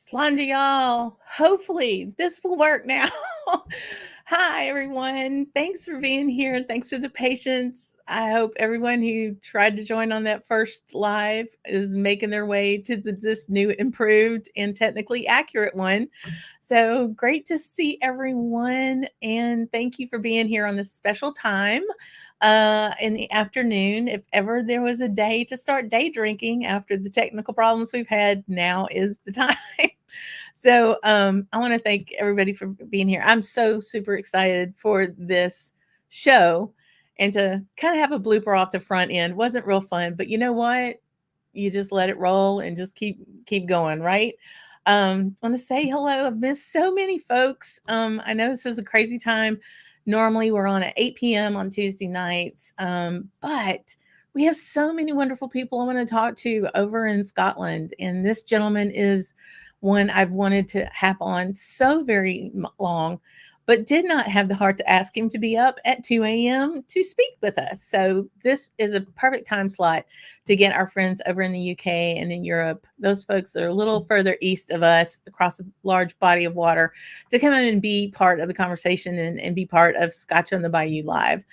Slanja, y'all. Hopefully, this will work now. Hi, everyone. Thanks for being here. Thanks for the patience. I hope everyone who tried to join on that first live is making their way to this new, improved, and technically accurate one. So great to see everyone. And thank you for being here on this special time in the afternoon. If ever there was a day to start day drinking after the technical problems we've had, now is the time. So I want to thank everybody for being here. I'm so super excited for this show and to kind of have a blooper off the front end. Wasn't real fun, but you know what? You just let it roll and just keep going, right? Want to say hello. I've missed so many folks. I know this is a crazy time. Normally we're on at 8 p.m. on Tuesday nights, but we have so many wonderful people I want to talk to over in Scotland, and this gentleman is one I've wanted to have on so very long, but did not have the heart to ask him to be up at 2 a.m. to speak with us. So this is a perfect time slot to get our friends over in the UK and in Europe, those folks that are a little further east of us across a large body of water, to come in and be part of the conversation and be part of Scotch on the Bayou Live.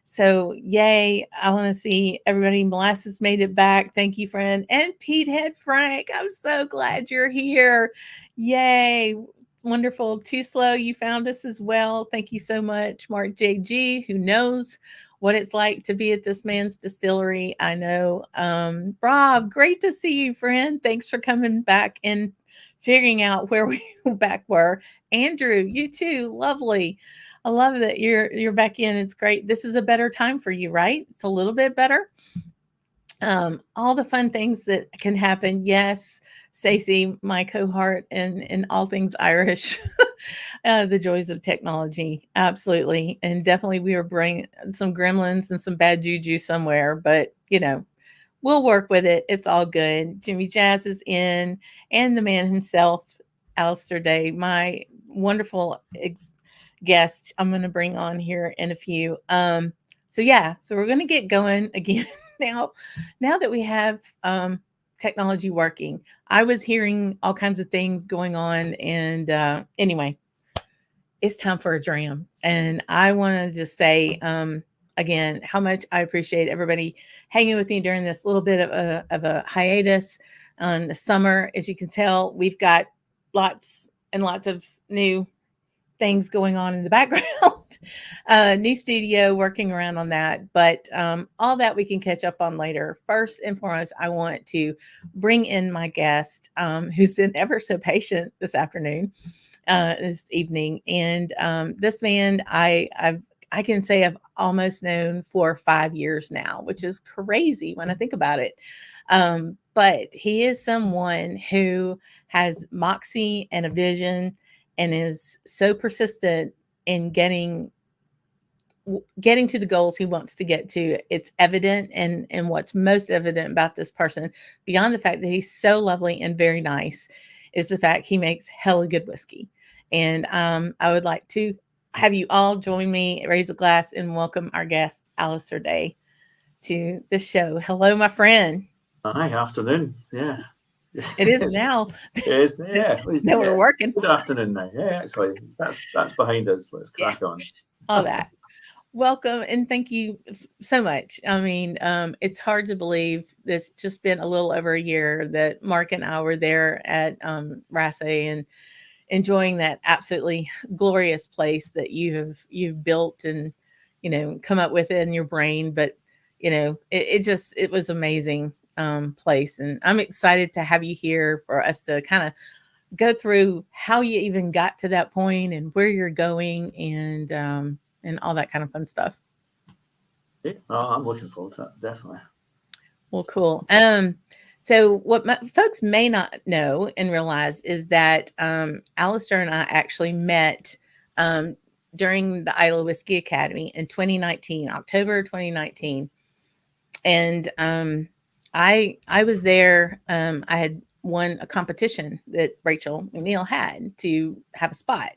So yay, I want to see everybody. Molasses made it back. Thank you, friend. And Pete Head Frank, I'm so glad you're here. Yay. Wonderful. Too Slow, you found us as well. Thank you so much. Mark JG, who knows what it's like to be at this man's distillery. I know. Rob, great to see you, friend. Thanks for coming back and figuring out where we back were. Andrew, you too. Lovely. I love that you're back in. It's great. This is a better time for you, right? It's a little bit better. All the fun things that can happen. Yes, Stacey, my cohort and all things Irish, the joys of technology. Absolutely. And definitely we were bringing some gremlins and some bad juju somewhere, but we'll work with it. It's all good. Jimmy Jazz is in, and the man himself, Alasdair Day, my wonderful guest I'm going to bring on here in a few. So we're going to get going again now that we have technology working. I was hearing all kinds of things going on, and anyway, it's time for a dram. And I want to just say again how much I appreciate everybody hanging with me during this little bit of a hiatus on the summer. As you can tell, we've got lots and lots of new things going on in the background. New studio, working around on that, but all that we can catch up on later. First and foremost, I want to bring in my guest, who's been ever so patient this afternoon, this evening, and this man I can say I've almost known for 5 years now, which is crazy when I think about it. But he is someone who has moxie and a vision, and is so persistent in getting to the goals he wants to get to. It's evident, and what's most evident about this person, beyond the fact that he's so lovely and very nice, is the fact he makes hella good whiskey. And I would like to have you all join me, raise a glass, and welcome our guest, Alasdair Day, to the show. Hello, my friend. Hi, afternoon. Yeah. It is now. It is, yeah. Now we're working. Good afternoon now. Yeah, actually, that's behind us. Let's crack on. All that. Welcome, and thank you so much. I mean, it's hard to believe it's just been a little over a year that Mark and I were there at Raasay and enjoying that absolutely glorious place that you've built and come up with it in your brain. But it was amazing place, and I'm excited to have you here for us to kind of go through how you even got to that point and where you're going, and all that kind of fun stuff. Yeah, I'm looking forward to that, definitely. Well, cool. So what folks may not know and realize is that Alasdair and I actually met during the Isle of Whiskey Academy in 2019, October 2019. And I was there. I had won a competition that Rachel McNeil had to have a spot.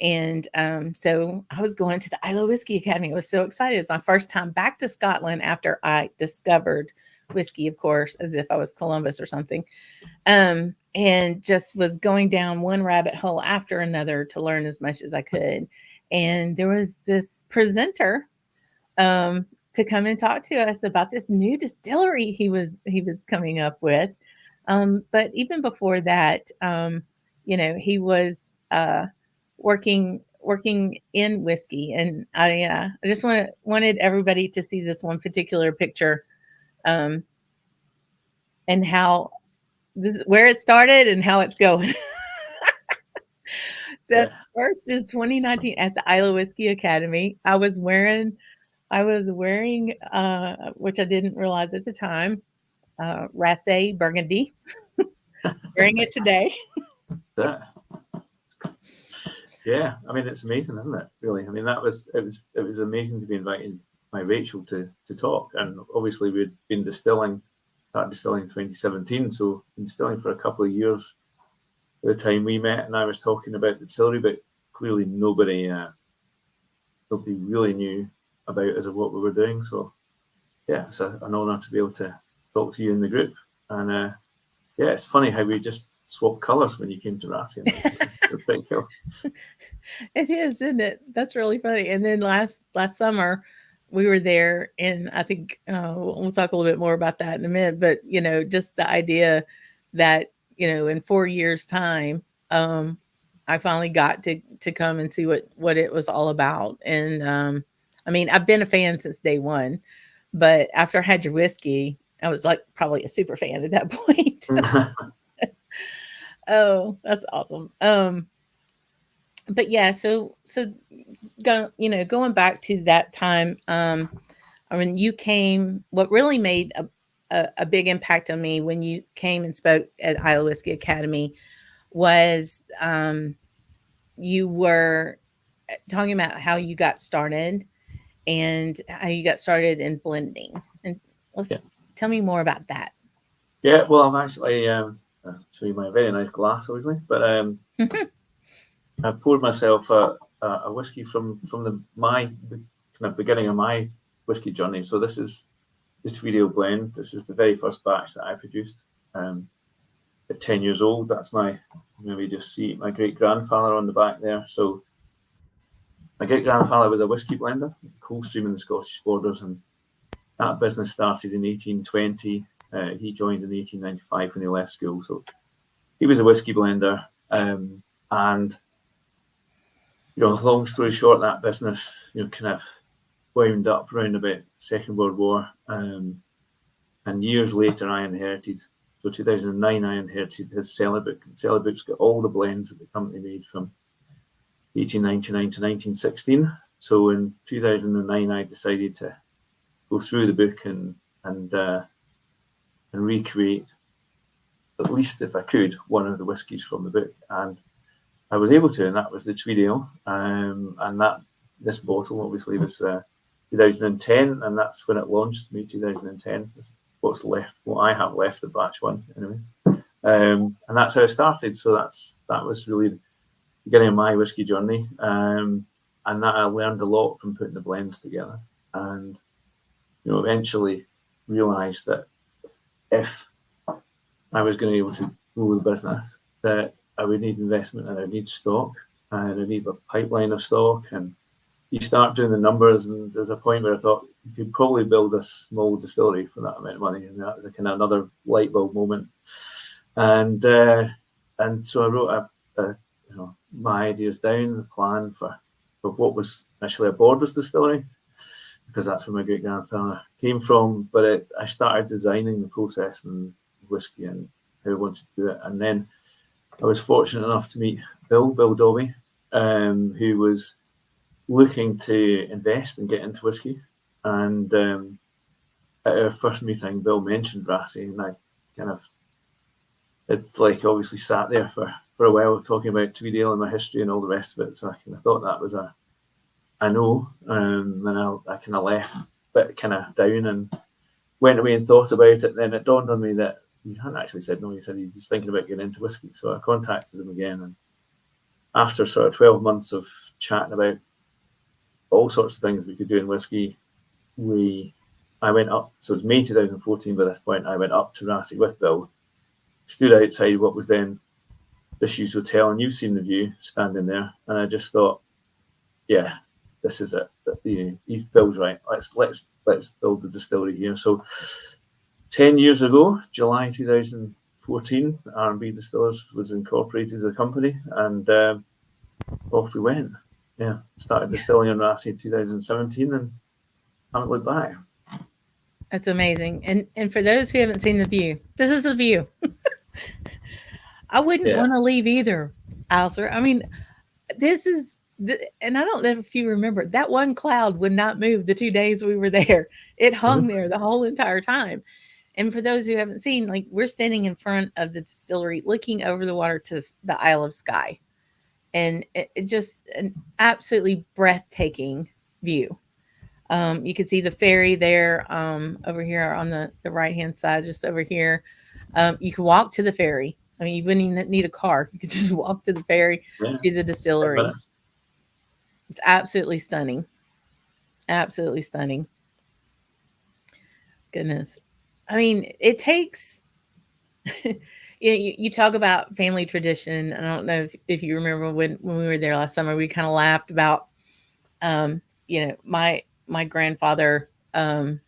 And so I was going to the Isle of Whiskey Academy. I was so excited. It was my first time back to Scotland after I discovered whiskey, of course, as if I was Columbus or something. And just was going down one rabbit hole after another to learn as much as I could. And there was this presenter to come and talk to us about this new distillery he was coming up with. But even before that, he was working in whiskey, and I just wanted everybody to see this one particular picture, and how this where it started and how it's going. So first is 2019 at the Isle of Whiskey Academy. I was wearing, which I didn't realize at the time, Raasay Burgundy. Wearing it today. Yeah, I mean, it's amazing, isn't it? Really, I mean, it was amazing to be invited by Rachel to talk, and obviously we'd been started distilling in 2017, so been distilling for a couple of years by the time we met, and I was talking about the distillery, but clearly nobody really knew about us or what we were doing. So yeah, it's an honour to be able to talk to you in the group, and yeah, it's funny how we just swapped colours when you came to Raasay. It is, isn't it? That's really funny. And then last summer, we were there, and I think we'll talk a little bit more about that in a minute. But just the idea that in 4 years' time, I finally got to come and see what it was all about. And I mean, I've been a fan since day one, but after I had your whiskey, I was like probably a super fan at that point. Oh, that's awesome. But yeah, so going back to that time, I mean, you came. What really made a big impact on me when you came and spoke at Isle of Whiskey Academy was you were talking about how you got started and how you got started in blending. And tell me more about that. Yeah, well, I'm actually I'll show you my very nice glass, obviously, but I poured myself a whiskey from my kind of beginning of my whiskey journey. So this is the Tweedale blend. This is the very first batch that I produced at 10 years old. That's maybe just see my great grandfather on the back there. So my great grandfather was a whiskey blender, Coldstream in the Scottish borders, and that business started in 1820. He joined in 1895 when he left school. So he was a whiskey blender, and long story short, that business kind of wound up around about Second World War, and years later I inherited. So 2009 I inherited his cellar book, and cellar book's got all the blends that the company made from 1899 to 1916. So in 2009 I decided to go through the book and recreate, at least if I could, one of the whiskies from the book, and I was able to, and that was the Tweedale. And this bottle obviously was 2010, and that's when it launched, May 2010. What's left, what I have left of batch one, anyway. And that's how it started. So that was really the beginning of my whiskey journey, and that I learned a lot from putting the blends together, and eventually realised that if I was going to be able to grow the business, that I would need investment, and I would need stock, and I need a pipeline of stock. And you start doing the numbers, and there's a point where I thought you could probably build a small distillery for that amount of money, and that was a kind of another light bulb moment. And so I wrote my ideas down, the plan for what was initially a borders distillery, because that's where my great grandfather came from. But I started designing the process and whiskey and how I wanted to do it, and then I was fortunate enough to meet Bill Dobby, who was looking to invest and get into whiskey. And at our first meeting, Bill mentioned Raasay, and I it's like obviously sat there for a while talking about Tweedale and my history and all the rest of it. So I kind of thought that was a no, and I kind of left a bit kind of down and went away and thought about it. Then it dawned on me that he hadn't actually said no. He said he was thinking about getting into whiskey. So I contacted him again, and after sort of 12 months of chatting about all sorts of things we could do in whiskey, we I went up, so it was May 2014 by this point. I went up to Raasay with Bill, stood outside what was then Issues Hotel, and you've seen the view standing there, and I just thought, yeah, this is it. He's Bill's right. Let's build the distillery here. So 10 years ago, July 2014, R B Distillers was incorporated as a company, and off we went. Yeah, started distilling in Raasay in 2017, and haven't looked back. That's amazing. And for those who haven't seen the view, this is the view. I wouldn't want to leave either, Alasdair. I mean, this is, and I don't know if you remember, that one cloud would not move the 2 days we were there. It hung there the whole entire time. And for those who haven't seen, like, we're standing in front of the distillery, looking over the water to the Isle of Skye. And it just an absolutely breathtaking view. You can see the ferry there, over here on the right-hand side, just over here. You can walk to the ferry. I mean, you wouldn't even need a car. You could just walk to the ferry to the distillery. It's absolutely stunning. Absolutely stunning. Goodness. I mean, it takes, you talk about family tradition. I don't know if you remember when we were there last summer, we kind of laughed about, my grandfather and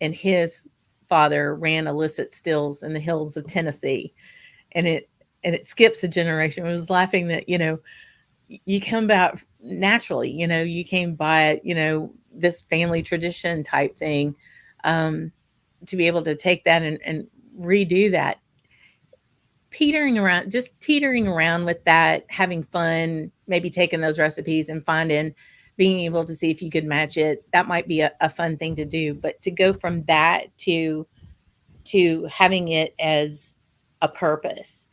his father ran illicit stills in the hills of Tennessee. And it skips a generation. I was laughing that, you come about naturally, you came by it, this family tradition type thing, to be able to take that and redo that, teetering around with that, having fun, maybe taking those recipes and being able to see if you could match it. That might be a fun thing to do, but to go from that to having it as a purpose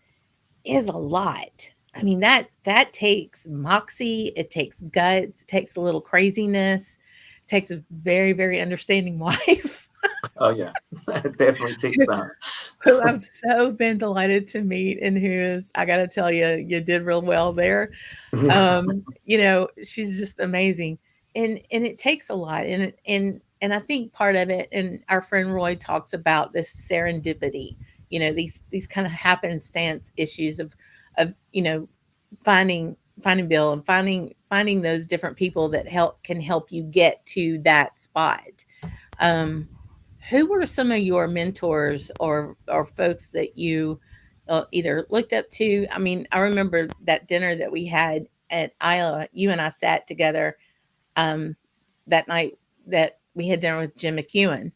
is a lot. I mean, that takes moxie, it takes guts, it takes a little craziness, it takes a very, very understanding wife. Oh yeah, it definitely takes that. Who I've so been delighted to meet, and who is, I got to tell you, you did real well there. She's just amazing, and it takes a lot, and I think part of it, and our friend Roy talks about this serendipity, these kind of happenstance issues of finding Bill and finding those different people that can help you get to that spot. Who were some of your mentors or folks that you either looked up to? I mean, I remember that dinner that we had at Isla. You and I sat together that night that we had dinner with Jim McEwen.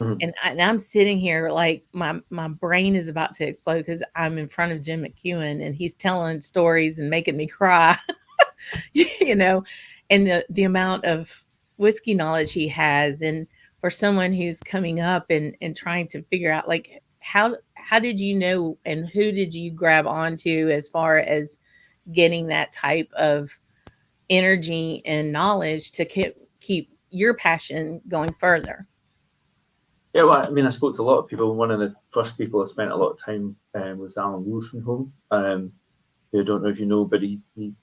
And I'm sitting here like my brain is about to explode because I'm in front of Jim McEwen and he's telling stories and making me cry, and the amount of whiskey knowledge he has. And for someone who's coming up and trying to figure out, like, how did you know and who did you grab onto as far as getting that type of energy and knowledge to keep your passion going further? Yeah, well, I mean, I spoke to a lot of people. One of the first people I spent a lot of time was Alan Wilsonholm. I don't know if you know, but he been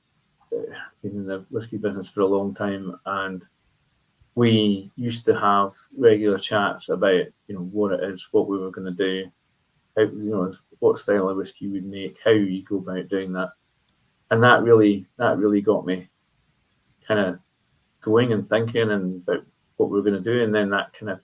in the whiskey business for a long time, and we used to have regular chats about what it is, what we were going to do, how, what style of whiskey we'd make, how you go about doing that, and that really got me kind of going and thinking and about what we were going to do, and then that kind of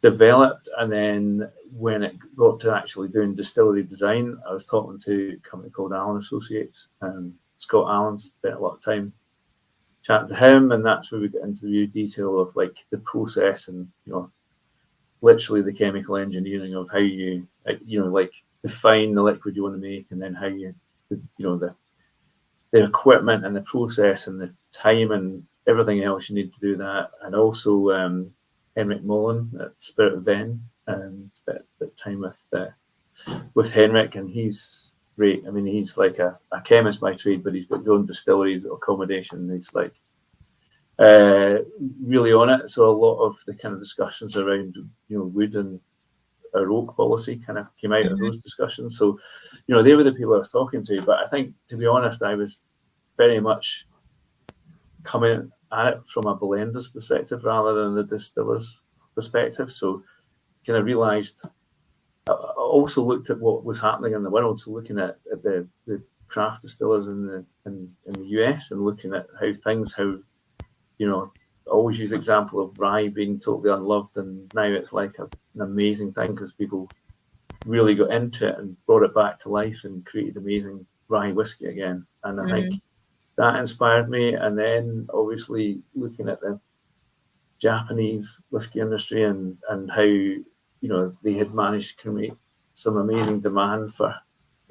developed. And then when it got to actually doing distillery design, I was talking to a company called Allen Associates, and Scott Allen spent a lot of time chatting to him, and that's where we get into the detail of like the process and literally the chemical engineering of how you like define the liquid you want to make, and then how you the equipment and the process and the time and everything else you need to do that. And also Henrik Mullen at Spirit of Ven, spent a bit of time with Henrik, and he's great. I mean, he's like a chemist by trade, but he's got his own distilleries, accommodation. He's like really on it. So a lot of the kind of discussions around wood and our oak policy kind of came out of those discussions. So they were the people I was talking to. But I think, to be honest, I was very much coming at it from a blender's perspective rather than the distillers. perspective. So kind of realised, I also looked at what was happening in the world. So looking at the craft distillers in the US and looking at how, I always use the example of rye being totally unloved, and now it's like an amazing thing because people really got into it and brought it back to life and created amazing rye whiskey again. And I think that inspired me. And then obviously looking at the Japanese whiskey industry and how they had managed to create some amazing demand for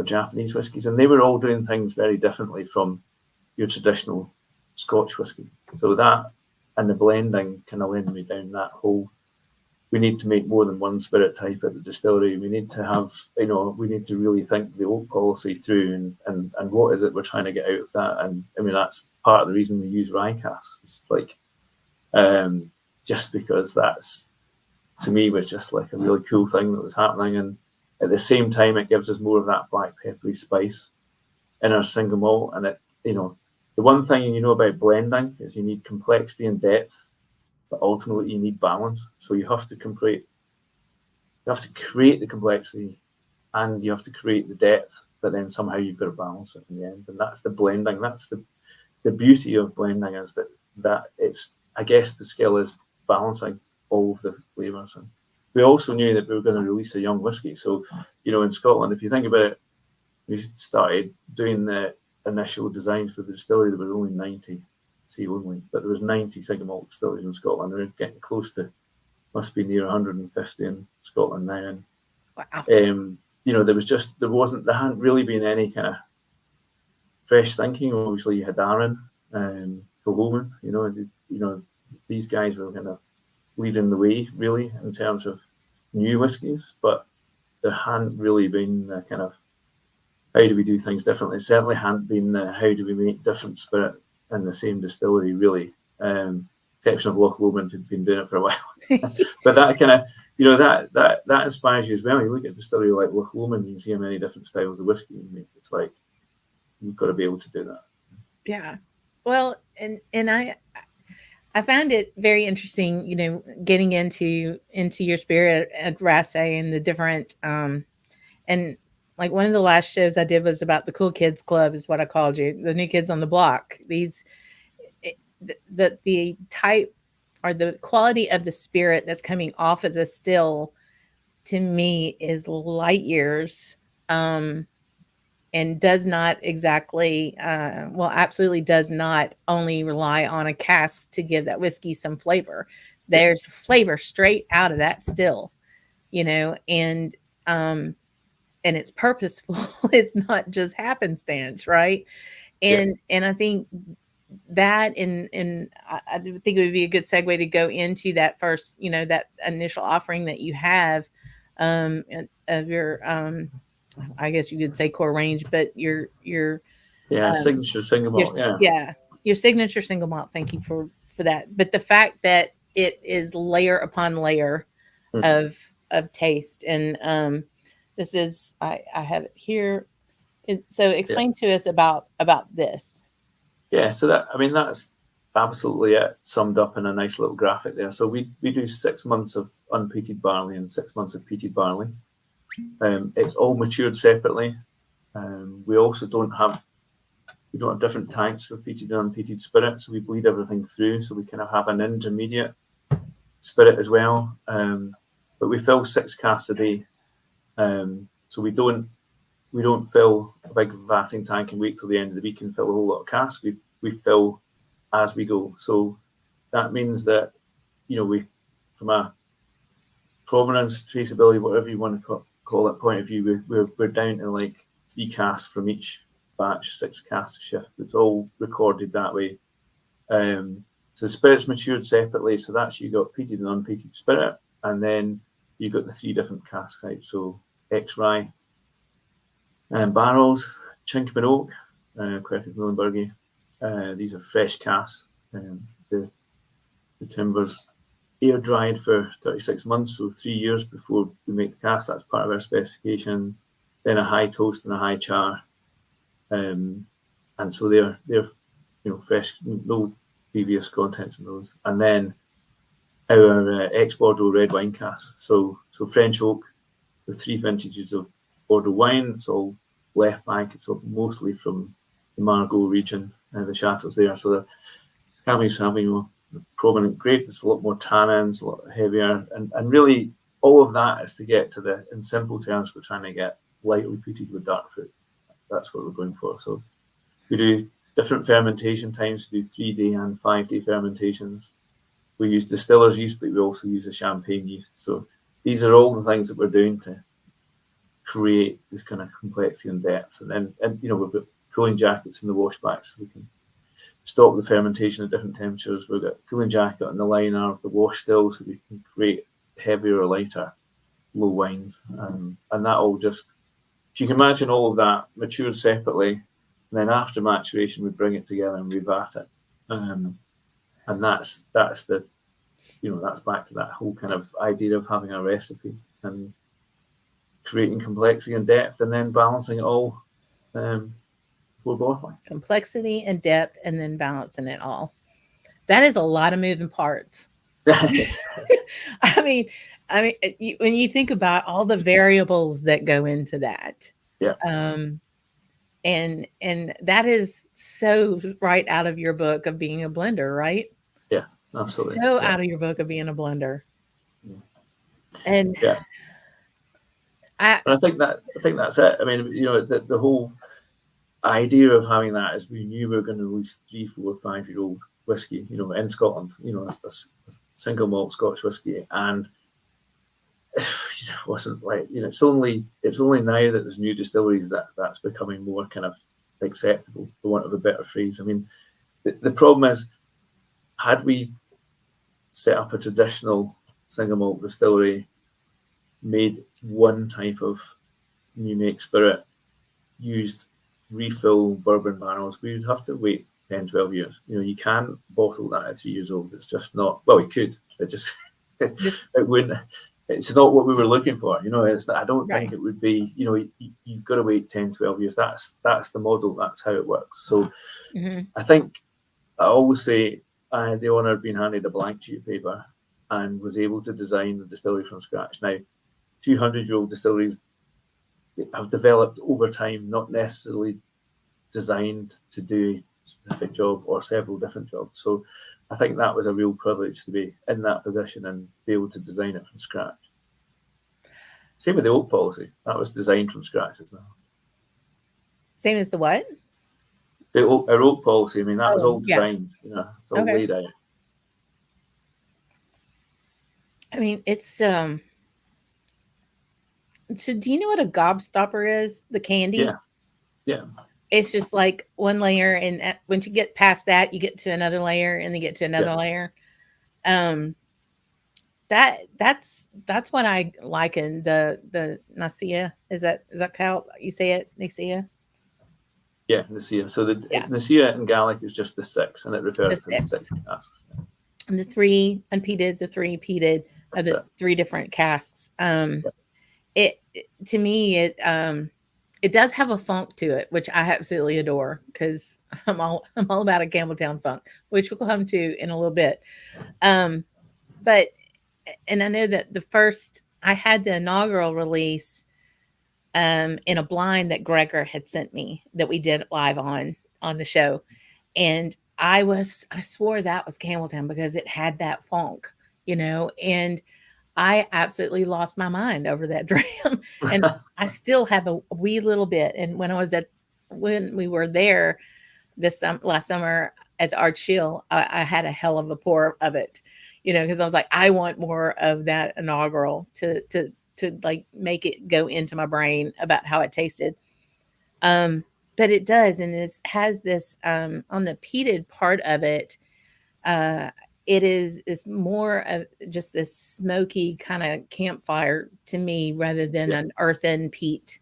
Japanese whiskies, and they were all doing things very differently from your traditional Scotch whiskey. So that and the blending kind of led me down that whole, we need to make more than one spirit type at the distillery. We need to have, we need to really think the oak policy through and what is it we're trying to get out of that. And I mean, that's part of the reason we use rye casks. It's like, just because that's, to me, was just like a really cool thing that was happening. And at the same time, it gives us more of that black peppery spice in our single malt. And it, the one thing about blending is you need complexity and depth, but ultimately you need balance. So you have to create the complexity and you have to create the depth, but then somehow you've got to balance it in the end. And that's the blending. That's the beauty of blending, is that it's, I guess the skill is balancing all of the flavours. And we also knew that we were going to release a young whiskey. So, in Scotland, if you think about it, we started doing the initial designs for the distillery. There were only 90 seal only, but there was 90 single malt distilleries in Scotland. They're getting close to, must be near 150 in Scotland now. And wow. There hadn't really been any kind of fresh thinking. Obviously, you had Aaron and Coleman. These guys were kind of leading the way, really, in terms of new whiskies, but there hadn't really been the kind of, how do we do things differently? It certainly hadn't been the, how do we make different spirit in the same distillery, really. Exception of Loch Lomond, who'd been doing it for a while. But that kind of, that inspires you as well. You look at a distillery like Loch Lomond, you can see how many different styles of whiskey you make. It's like, you've got to be able to do that. Yeah. Well, and I found it very interesting, getting into your spirit at Raasay and the different, and like one of the last shows I did was about the cool kids club, is what I called you, the new kids on the block. The type or the quality of the spirit that's coming off of the still, to me, is light years, and does not exactly, absolutely does not only rely on a cask to give that whiskey some flavor. There's flavor straight out of that still, and it's purposeful. It's not just happenstance, right? And I think that, and I think it would be a good segue to go into that first, that initial offering that you have of your, I guess you could say core range, but your signature single malt, your signature single malt. Thank you for that. But the fact that it is layer upon layer of taste, and this is, I have it here. So explain to us about this. Yeah, so that's absolutely it, summed up in a nice little graphic there. So we do 6 months of unpeated barley and 6 months of peated barley. It's all matured separately. We also don't have different tanks for peated and unpeated spirit, so we bleed everything through, so we kind of have an intermediate spirit as well. But we fill 6 casks a day, so we don't fill a big vatting tank and wait till the end of the week and fill a whole lot of casks. We fill as we go. So that means that we, from a provenance, traceability, whatever you want to call it, point of view, we're down to like 3 casks from each batch, 6 casks a shift. It's all recorded that way. So spirit's matured separately. So that's, you got peated and unpeated spirit, and then you got the 3 different cask types. So X-rye and barrels, Chinkman oak, Quercus Muhlenbergi. These are fresh casks. The timber's air dried for 36 months, so 3 years before we make the cask. That's part of our specification. Then a high toast and a high char, and so they're fresh, no previous contents in those. And then our ex-Bordeaux red wine cask. So French oak with 3 vintages of Bordeaux wine. It's all left bank. It's all mostly from the Margaux region, the chateaus there. So the Cabernet Sauvignon, prominent grape. It's a lot more tannins, a lot heavier, and really all of that is to get to the, in simple terms, we're trying to get lightly peated with dark fruit. That's what we're going for. So we do different fermentation times. We do 3-day and 5-day fermentations. We use distillers yeast, but we also use a champagne yeast. So these are all the things that we're doing to create this kind of complexity and depth. And then, we've got cooling jackets in the washbacks, so we can stop the fermentation at different temperatures. We've got cooling jacket on the liner of the wash still, so we can create heavier or lighter low wines. And that all just, if you can imagine all of that matures separately, and then after maturation, we bring it together and revat it. And that's the, that's back to that whole kind of idea of having a recipe and creating complexity and depth, and then balancing it all before bottling. Complexity and depth, and then balancing it all. That is a lot of moving parts. I mean, when you think about all the variables that go into that, yeah. And that is so right out of your book of being a blender, right? Yeah, absolutely. So out of your book of being a blender. Yeah. And yeah. I think that's it. I mean, the whole idea of having that is we knew we were going to release 3, 4, 5-year-old whiskey, in Scotland, a single malt Scotch whiskey, and it wasn't like, it's only now that there's new distilleries that's becoming more kind of acceptable, for want of a better phrase. I mean, the problem is, had we set up a traditional single malt distillery, made one type of new make spirit, used refill bourbon barrels, we would have to wait 10, 12 years. You can't bottle that at 3 years old. It's just not, well, we could, it just, it wouldn't, it's not what we were looking for. It's that I don't think it would be, you've got to wait 10, 12 years. That's the model. That's how it works. So I think I always say I had the honor of being handed a blank sheet of paper and was able to design the distillery from scratch. Now, 200-year-old distilleries have developed over time, not necessarily designed to do a specific job or several different jobs. So I think that was a real privilege to be in that position and be able to design it from scratch. Same with the oak policy. That was designed from scratch as well. Same as the what? Our oak policy, I mean, that was all designed, it's all laid out. I mean, it's so do you know what a gobstopper is? The candy? Yeah. It's just like one layer, and once you get past that, you get to another layer, and then get to another layer. That's what I liken the Nicaea. Is that how you say it? Nicaea? Yeah, Nicaea. So the Nicaea in Gaelic is just the 6, and it refers to the 6 casks. And the 3 unpeated, the 3 peated of the 3 different casks. It to me, it does have a funk to it, which I absolutely adore, because I'm all about a Campbeltown funk, which we'll come to in a little bit. But and I know that I had the inaugural release in a blind that Gregor had sent me that we did live on the show, and I swore that was Campbeltown because it had that funk, and I absolutely lost my mind over that dram. And I still have a wee little bit. And when we were there this last summer at the Art Shield, I had a hell of a pour of it, because I was like, I want more of that inaugural to like make it go into my brain about how it tasted. But it does. And this has this, on the peated part of it, it is more of just this smoky kind of campfire to me, rather than an earthen peat.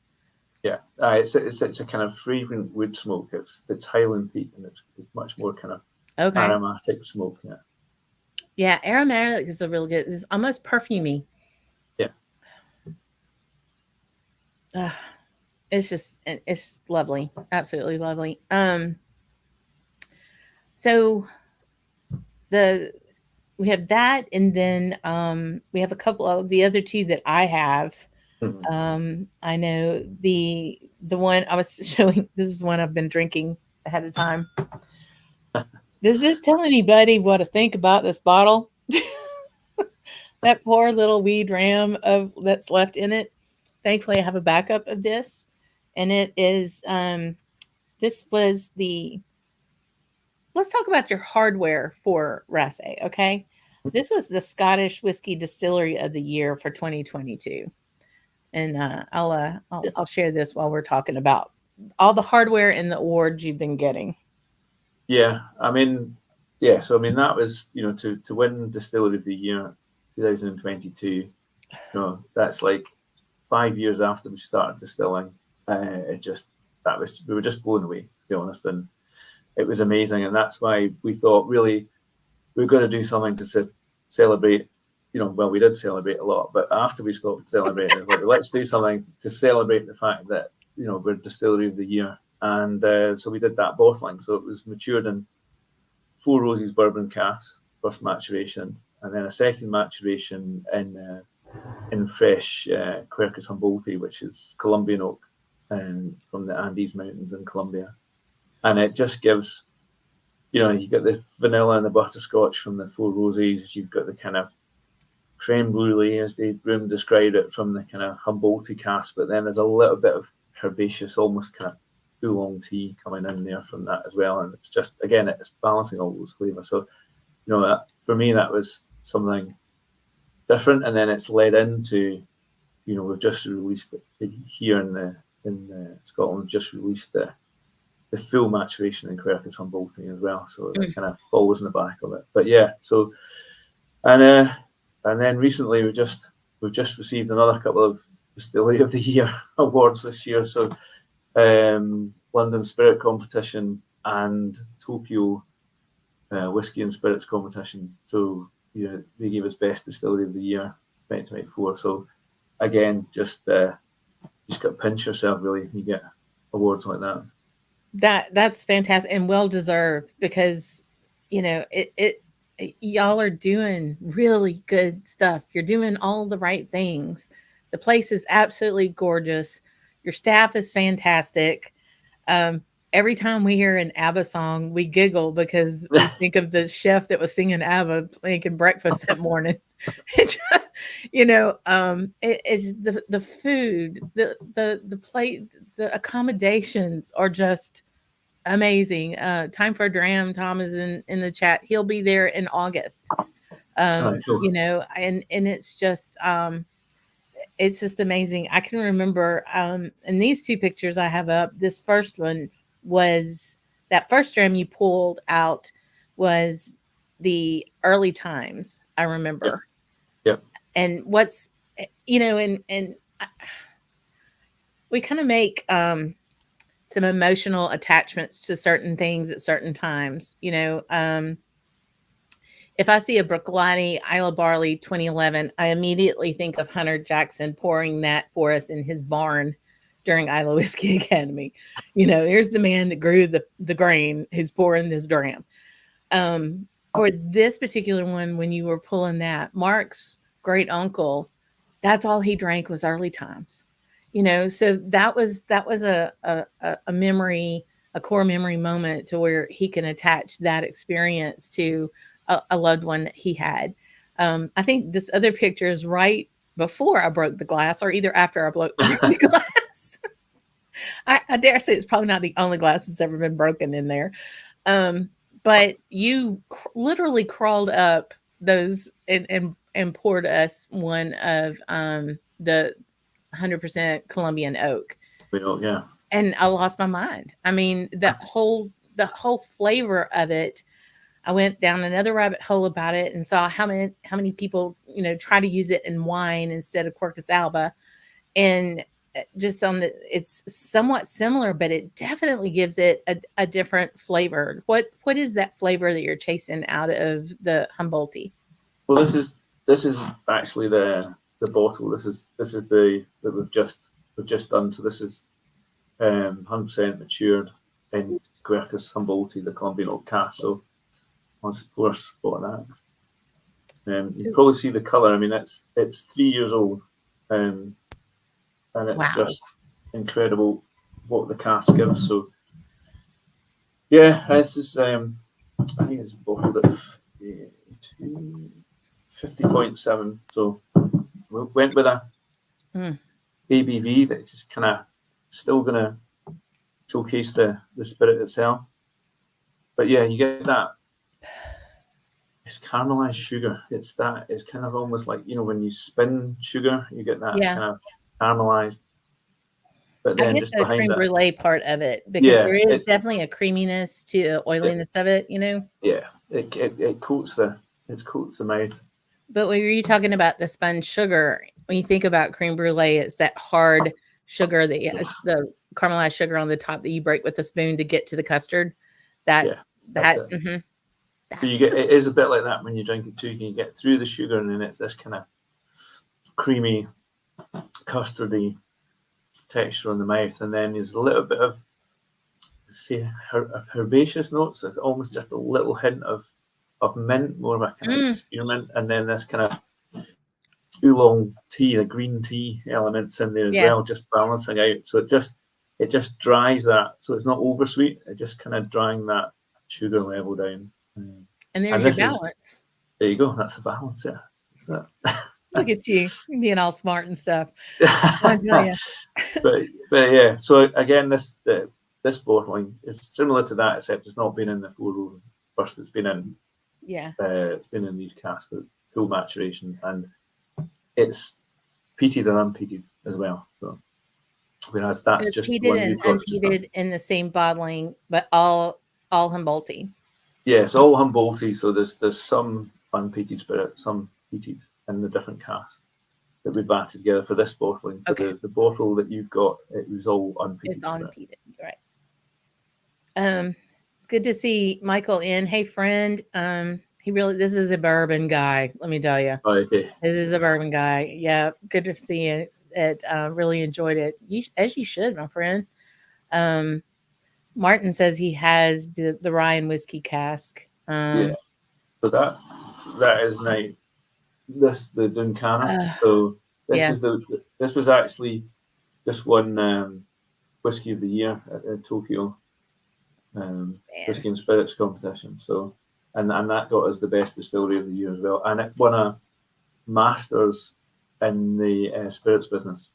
Yeah, it's a kind of fragrant wood smoke. It's Highland peat, and it's much more kind of aromatic smoke. Yeah, aromatic is a really good. It's almost perfumey. Yeah. It's lovely, absolutely lovely. So we have that, and then we have a couple of the other two that I have. I know the one I was showing. This is one I've been drinking ahead of time. Does this tell anybody what to think about this bottle? That poor little wee dram of that's left in it. Thankfully, I have a backup of this, and it is this was the let's talk about your hardware for Raasay, okay? This was the Scottish Whiskey Distillery of the Year for 2022, and I'll share this while we're talking about all the hardware and the awards you've been getting. Yeah, I mean, yeah. So I mean, that was to win Distillery of the Year 2022. That's like 5 years after we started distilling. It just we were just blown away, to be honest, and it was amazing. And that's why we thought really we were going to do something to celebrate. Well, we did celebrate a lot, but after we stopped celebrating, like, let's do something to celebrate the fact that we're Distillery of the Year. And so we did that bottling. So it was matured in Four Roses bourbon cask, first maturation, and then a second maturation in fresh Quercus Humboldti, which is Colombian oak from the Andes Mountains in Colombia. And it just gives, you get the vanilla and the butterscotch from the Four Roses. You've got the kind of creme brulee, as the room described it, from the kind of Humboldti cask, but then there's a little bit of herbaceous, almost kind of oolong tea coming in there from that as well. And it's just, again, it's balancing all those flavors. So, for me, that was something different. And then it's led into, we've just released it here in Scotland, just released the full maturation in Quercus Humboldti as well. So it kind of follows in the back of it. But yeah, so, and then recently we've just received another couple of Distillery of the Year awards this year. So London Spirit Competition and Tokyo Whiskey and Spirits Competition. So they gave us Best Distillery of the Year 2024. So again, just got to pinch yourself really when you get awards like that. That's fantastic and well deserved, because y'all are doing really good stuff. You're doing all the right things. The place is absolutely gorgeous. Your staff is fantastic. Every time we hear an ABBA song, we giggle because we think of the chef that was singing ABBA making breakfast that morning. It's the food, the plate, the accommodations are just amazing. Time for a Dram. Tom is in the chat. He'll be there in August. Cool. And it's just amazing. I can remember in these two pictures I have up, this first one was that first dram you pulled out was the early times, I remember. Yep. And what's, and we kind of make some emotional attachments to certain things at certain times. If I see a Brookline Isle of Barley 2011, I immediately think of Hunter Jackson pouring that for us in his barn during Isla Whiskey Academy. Here's the man that grew the grain who's pouring this dram. For this particular one, when you were pulling that, Mark's great uncle, that's all he drank was early times. So that was a memory, a core memory moment to where he can attach that experience to a loved one that he had. I think this other picture is right before I broke the glass, or either after I broke the glass. I dare say it's probably not the only glass that's ever been broken in there. But you literally crawled up those and poured us one of the 100% Colombian oak. Yeah. And I lost my mind. I mean, the whole flavor of it. I went down another rabbit hole about it and saw how many people, try to use it in wine instead of Quercus alba. And just it's somewhat similar, but it definitely gives it a different flavor. What is that flavor that you're chasing out of the Humboldti? Well, this is actually the bottle. This is that we've just done. So this is 100% matured in Quercus Humboldti, the Colombian oak cask. So I'll just pour a spot of that. You probably see the color. I mean, it's 3 years old, and it's just incredible what the cask gives. So, yeah, this is I think it's bottled at 50.7. So we went with a ABV that is kind of still going to showcase the spirit itself. But yeah, you get that. It's caramelized sugar. It's kind of almost like, when you spin sugar, you get that kind of caramelized. But then I get just the creme brulee part of it, because there is definitely a creaminess to the oiliness of it, Yeah, it coats the mouth. But when you're talking about the spun sugar, when you think about creme brulee, it's that hard sugar the caramelized sugar on the top that you break with a spoon to get to the custard. So you get, it is a bit like that when you drink it too. You can get through the sugar, and then it's this kind of creamy, custardy texture on the mouth, and then there's a little bit of, say, herbaceous notes. There's almost just a little hint of mint, more of a kind of spearmint, and then this kind of oolong tea, the green tea elements in there as well, just balancing out. So it just dries that, so it's not oversweet. It just kind of drying that sugar level down. And there's your balance. There you go. That's the balance. Yeah. That's it. Look at you being all smart and stuff. I tell you. but yeah. So again, this bottling is similar to that, except it's not been in the 4-row burst. It's been in. Yeah. It's been in these casks for full maturation, and it's peated and unpeated as well. So whereas that's just peated and unpeated in the same bottling, but all Humboldty. Yes, all Humboldty. So there's some unpeated spirit, some peated in the different casks that we batted together for this bottling. For the bottle that you've got, it was all unpeated. It's unpeated, right? It's good to see Michael in. Hey, friend. This is a bourbon guy. Let me tell you. Oh, okay. This is a bourbon guy. Yeah, good to see it. Really enjoyed it. As you should, my friend. Martin says he has the Ryan whiskey cask. Yeah. So that is now the Duncana. So this was actually just won whiskey of the year at Tokyo whiskey and spirits competition. So and that got us the best distillery of the year as well, and it won a Masters in the spirits business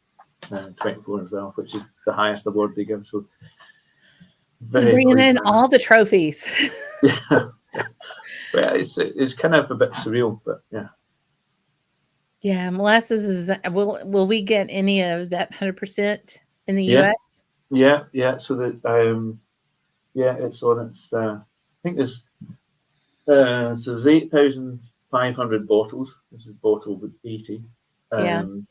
24 as well, which is the highest award they give. So bringing in all the trophies. Yeah. Well, it's kind of a bit surreal, but yeah. Yeah, molasses is. Will we get any of that 100% in the US? Yeah. So that it's on its. I think there's 8,500 bottles. This is bottled with 80. And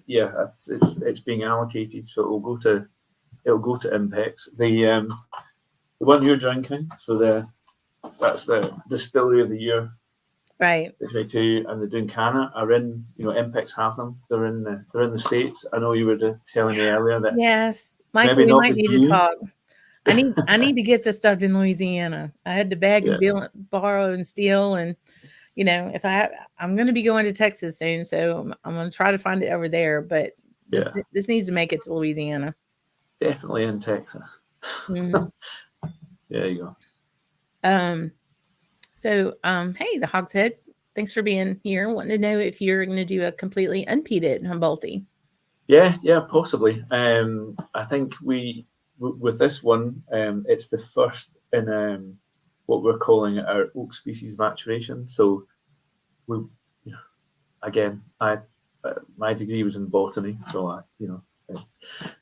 it's being allocated, so it'll go to Impex. The one you're drinking, so that's the distillery of the year, right? The 22 and the Duncana are in. Impex have them. They're in the States. I know you were telling me earlier that. Yes, Michael, we might need to talk. I need to get this stuff in Louisiana. I had to beg and borrow and steal, and if I'm going to be going to Texas soon, so I'm going to try to find it over there. But this needs to make it to Louisiana. Definitely in Texas. Mm-hmm. There you go. So hey, the Hogshead, thanks for being here. Wanting to know if you're going to do a completely unpeated Humboldty. Yeah, possibly. I think with this one, it's the first in what we're calling our oak species maturation. So my degree was in botany, so I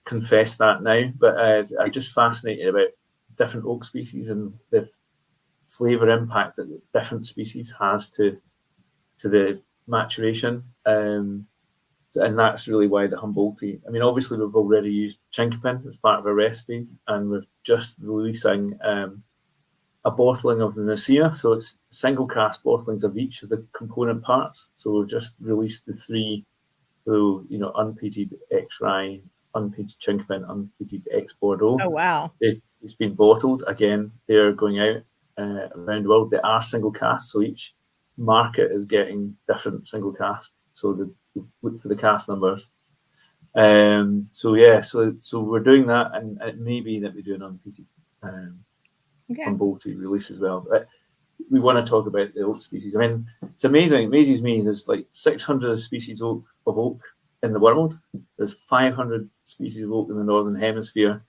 confess that now. But I'm just fascinated about different oak species and the flavor impact that different species has to the maturation. And that's really why the Humboldty. I mean, obviously we've already used chinkapin as part of a recipe, and we're just releasing a bottling of the Nicaea. So it's single cask bottlings of each of the component parts. So we've just released the 3, unpeated X-Rye, unpeated chinkapin, unpeated X Bordeaux. Oh wow! It's been bottled again. They're going out around the world. They are single cask, so each market is getting different single cask, so look for the cask numbers. So we're doing that, and it may be that we do an unpeated unbolted release as well. But we want to talk about the oak species. I mean, it's amazing. It amazes me. There's like 600 species of oak in the world. There's 500 species of oak in the Northern Hemisphere,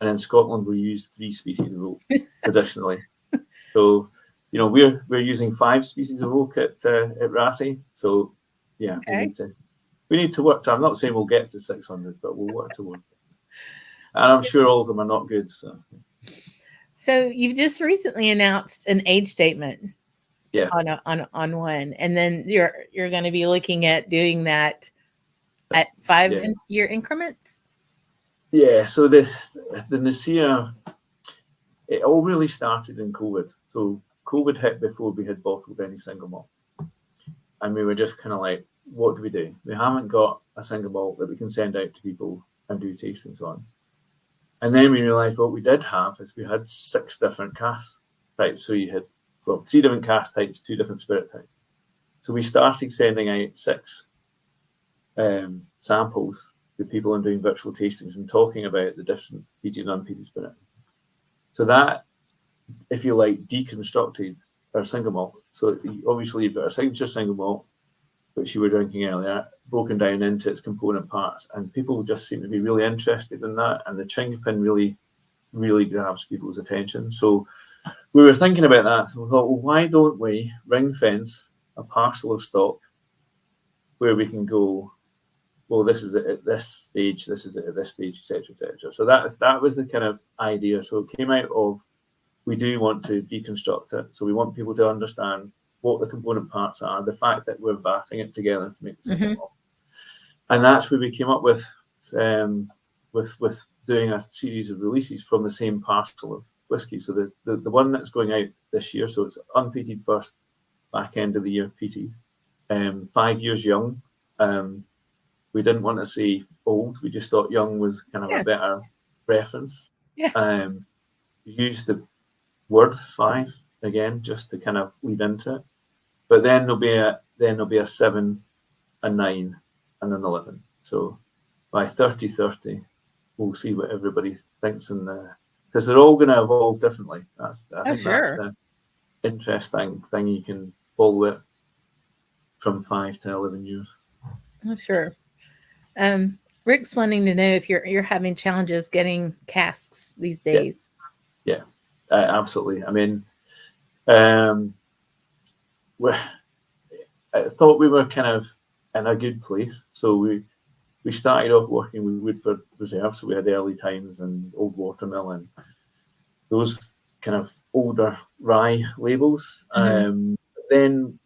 and in Scotland we use 3 species of oak traditionally. So, we're using 5 species of oak at Raasay. So, yeah, we need to work. I'm not saying we'll get to 600, but we'll work towards it. And I'm sure all of them are not good. So you've just recently announced an age statement, on one, and then you're going to be looking at doing that at 5-year increments. Yeah. So the Nasir, it all really started in COVID. So COVID hit before we had bottled any single malt, and we were just kind of like, what do we do? We haven't got a single malt that we can send out to people and do tastings on. And then we realised what we did have is we had 6 different cask types. So you had 3 different cask types, 2 different spirit types. So we started sending out 6 samples to people and doing virtual tastings and talking about the different peated and unpeated spirit. So that, if you like, deconstructed our single malt. So obviously you've got our signature single malt, which you were drinking earlier, broken down into its component parts, and people just seem to be really interested in that, and the Chinkapin really, really grabs people's attention. So we were thinking about that, so we thought, well, why don't we ring fence a parcel of stock where we can go, well, this is it at this stage, this is it at this stage, etc., etc. So that was the kind of idea. So it came out of, we do want to deconstruct it, so we want people to understand what the component parts are, the fact that we're vatting it together to make the single malt. And that's where we came up with doing a series of releases from the same parcel of whiskey. So the one that's going out this year, so it's unpeated first, back end of the year peated, 5 years young. We didn't want to say old, we just thought young was kind of a better reference. We used the word 5 again, just to kind of lead into it. But then there'll be a 7, a 9, and an 11. So by 3030, we'll see what everybody thinks, because they're all going to evolve differently. I think that's the interesting thing. You can follow it from 5 to 11 years. Oh, sure. Rick's wanting to know if you're having challenges getting casks these days. Yeah, absolutely. I mean, I thought we were kind of in a good place. So we started off working with Woodford Reserve. So we had Early Times and Old Watermill and those kind of older rye labels. Then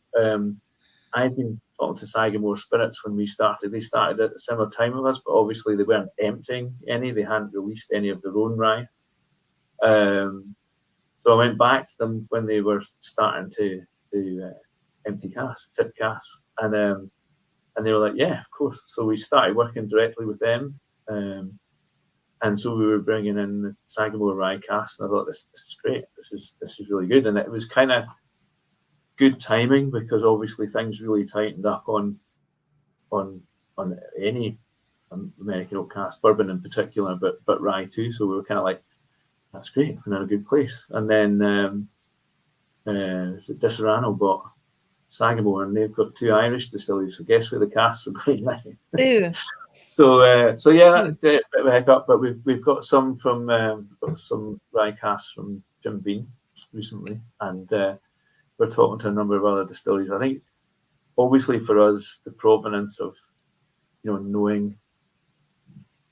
I'd been talking to Sagamore Spirits when we started. They started at a similar time with us, but obviously they weren't emptying any. They hadn't released any of their own rye. So I went back to them when they were starting to empty casks, tip casks, and they were like, yeah, of course. So we started working directly with them, and so we were bringing in the Sagamore rye casks, and I thought, this is great. This is really good, and it was kind of good timing because obviously things really tightened up on any American oak cask, bourbon in particular, but rye too. So we were kind of like, that's great, we're in a good place. And then Disaronno bought Sagamore, and they've got 2 Irish distilleries. So guess where the casks are going now? So yeah, that's a bit of a hiccup. But we've got some from some rye casks from Jim Beam recently, and we're talking to a number of other distilleries. I think obviously for us, the provenance of knowing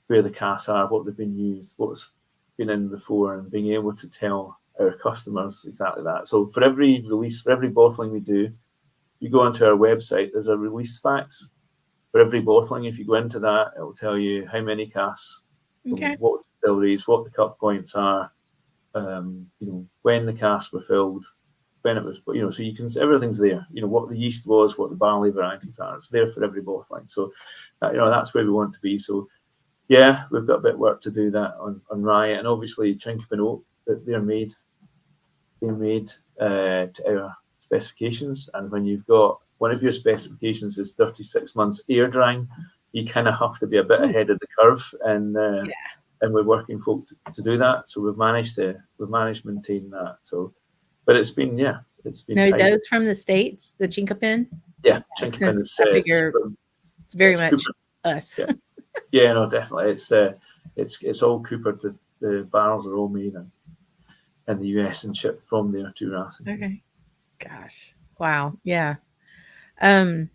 where the casks are, what they've been used, what's been in before, and being able to tell our customers exactly that. So for every release, for every bottling we do, you go onto our website, there's a release facts for every bottling. If you go into that, it will tell you how many casks, what distilleries, what the cut points are, when the casks were filled, when it was, so you can, everything's there, what the yeast was, what the barley varieties are. It's there for every bottling. So, that's where we want to be. So, yeah, we've got a bit of work to do that on rye, and obviously Chinkapin oak, that they're made to our specifications, and when you've got one of your specifications is 36 months air drying, you kind of have to be a bit ahead of the curve, and we're working folk to do that. So we've managed to maintain that. So, but it's been No, tight. those from the States, the Chinkapin. Yeah, Chinkapin is it's very much Cooper. Us. Yeah, no, definitely. It's all Cooper. The barrels are all made in the US and shipped from there to Raasay. Okay. Gosh. Wow. Yeah. Man,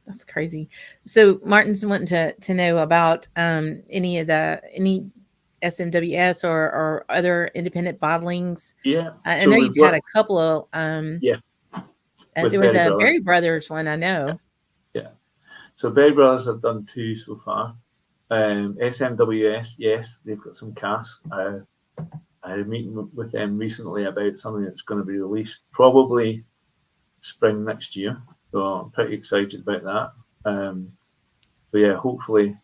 that's crazy. So Martin's wanting to know about any SMWS or other independent bottlings. Yeah. I know you've had a couple of there was a Berry Brothers one, I know. Yeah. So Berry Brothers have done 2 so far. SMWS, yes, they've got some casks. I had a meeting with them recently about something that's going to be released probably spring next year. So I'm pretty excited about that. But yeah, hopefully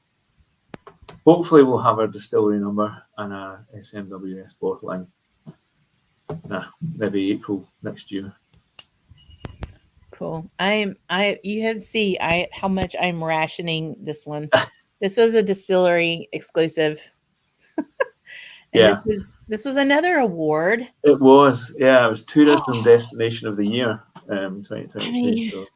we'll have our distillery number and a SMWS bottling. Maybe April next year. Cool. You have to see how much I'm rationing this one. This was a distillery exclusive. Yeah. This was another award. It was, yeah. It was Tourism Destination of the Year, 2022.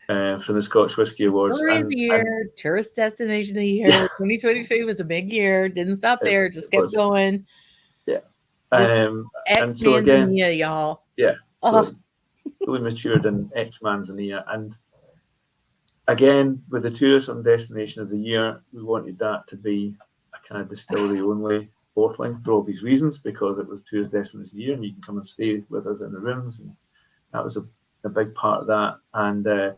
From the Scotch Whisky Awards. Distillery of the Year, Tourist Destination of the Year. 2023 was a big year. Didn't stop there. Just kept going. Yeah. And so again, y'all. Yeah. So fully matured in ex-Manzanilla, and again with the Tourism Destination of the Year, we wanted that to be a kind of distillery only bottling for obvious reasons, because it was Tourist Destination of the Year and you can come and stay with us in the rooms, and that was a big part of that. And the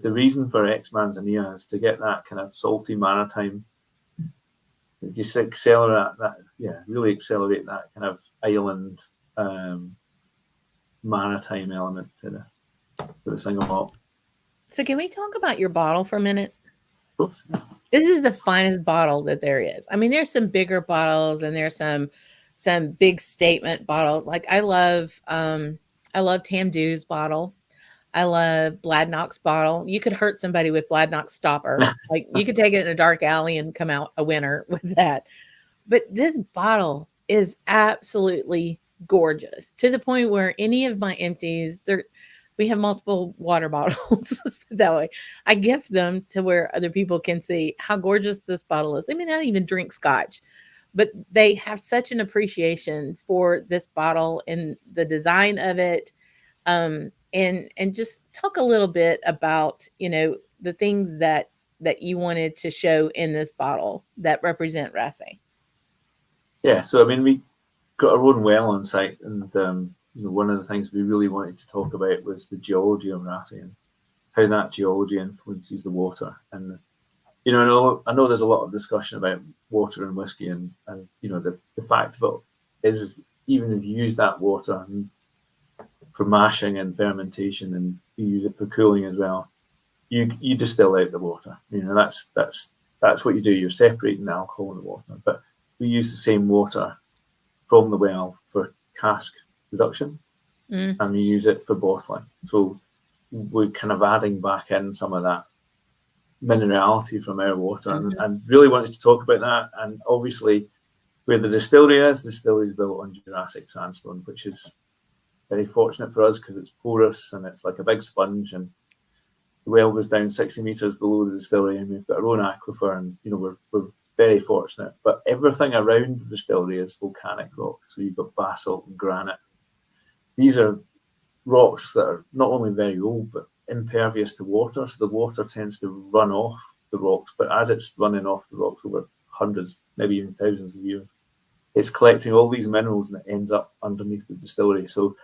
reason for ex-Manzanilla is to get that kind of salty maritime, just accelerate that, really accelerate that kind of island maritime element to the single malt. So can we talk about your bottle for a minute? Of course. This is the finest bottle that there is. I mean, there's some bigger bottles and there's some big statement bottles. Like I love Tamdew's bottle. I love Bladnock's bottle. You could hurt somebody with Bladnock's stopper. Like you could take it in a dark alley and come out a winner with that. But this bottle is absolutely gorgeous, to the point where any of my empties, we have multiple water bottles that way. I gift them to where other people can see how gorgeous this bottle is. They may not even drink Scotch, but they have such an appreciation for this bottle and the design of it. And just talk a little bit about, the things that you wanted to show in this bottle that represent Raasay. Yeah. So, I mean, we got our own well on site, and one of the things we really wanted to talk about was the geology of Raasay and how that geology influences the water. And I know there's a lot of discussion about water and whiskey, and the fact of it is even if you use that water for mashing and fermentation, and you use it for cooling as well, you distill out the water. That's what you do. You're separating the alcohol in the water. But we use the same water from the well for cask production, and we use it for bottling. So we're kind of adding back in some of that minerality from our water, and really wanted to talk about that. And obviously, where the distillery is built on Jurassic sandstone, which is very fortunate for us because it's porous and it's like a big sponge. And the well goes down 60 meters below the distillery, and we've got our own aquifer, and we're very fortunate. But everything around the distillery is volcanic rock. So you've got basalt and granite. These are rocks that are not only very old, but impervious to water. So the water tends to run off the rocks. But as it's running off the rocks over hundreds, maybe even thousands of years, it's collecting all these minerals, and it ends up underneath the distillery. So